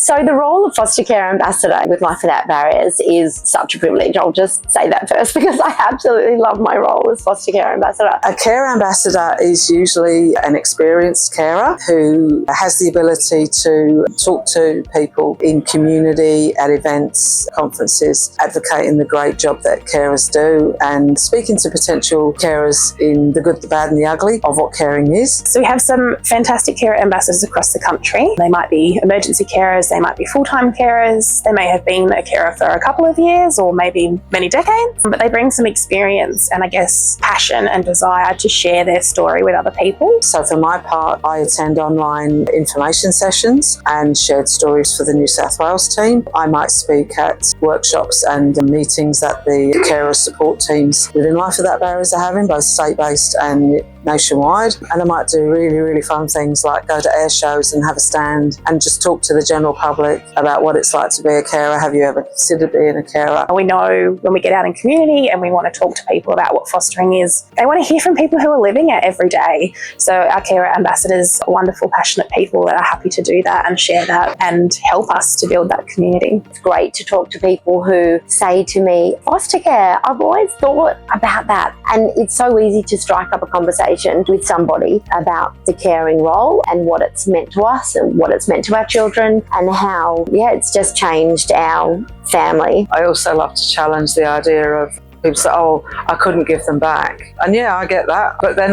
So the role of foster care ambassador with Life Without Barriers is such a privilege. I'll just say that first because I absolutely love my role as foster care ambassador. A care ambassador is usually an experienced carer who has the ability to talk to people in community, at events, conferences, advocating the great job that carers do and speaking to potential carers in the good, the bad and the ugly of what caring is. So we have some fantastic carer ambassadors across the country. They might be emergency carers, they might be full-time carers, they may have been a carer for a couple of years or maybe many decades, but they bring some experience and I guess passion and desire to share their story with other people. So for my part, I attend online information sessions and shared stories for the New South Wales team. I might speak at workshops and meetings that the carer support teams within Life Without Barriers are having, both state-based and nationwide. And I might do really, really fun things like go to air shows and have a stand and just talk to the general public about what it's like to be a carer. Have you ever considered being a carer? We know when we get out in community and we want to talk to people about what fostering is, they want to hear from people who are living it every day. So our carer ambassadors are wonderful, passionate people that are happy to do that and share that and help us to build that community. It's great to talk to people who say to me, foster care, I've always thought about that. And it's so easy to strike up a conversation with somebody about the caring role and what it's meant to us and what it's meant to our children and how, it's just changed our family. I also love to challenge the idea of people say, oh, I couldn't give them back. And yeah, I get that. But then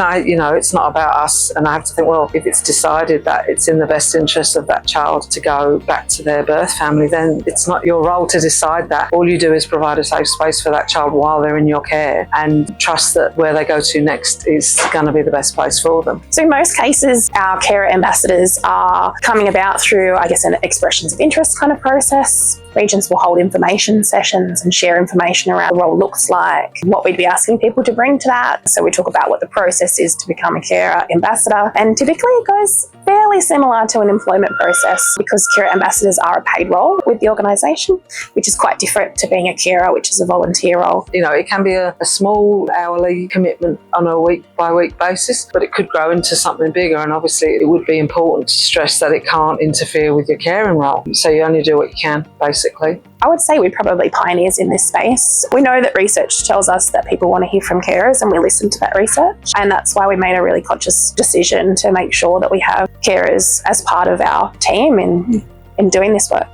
it's not about us. And I have to think, well, if it's decided that it's in the best interest of that child to go back to their birth family, then it's not your role to decide that. All you do is provide a safe space for that child while they're in your care and trust that where they go to next is going to be the best place for them. So in most cases, our carer ambassadors are coming about through, I guess, an expressions of interest kind of process. Regions will hold information sessions and share information around what the role looks like, what we'd be asking people to bring to that. So we talk about what the process is to become a carer ambassador. And typically it goes fairly similar to an employment process because carer ambassadors are a paid role with the organisation, which is quite different to being a carer, which is a volunteer role. It can be a small hourly commitment on a week-by-week basis, but it could grow into something bigger. And obviously it would be important to stress that it can't interfere with your caring role. So you only do what you can, basically. I would say we're probably pioneers in this space. We know that research tells us that people want to hear from carers and we listen to that research. And that's why we made a really conscious decision to make sure that we have carers as part of our team in doing this work.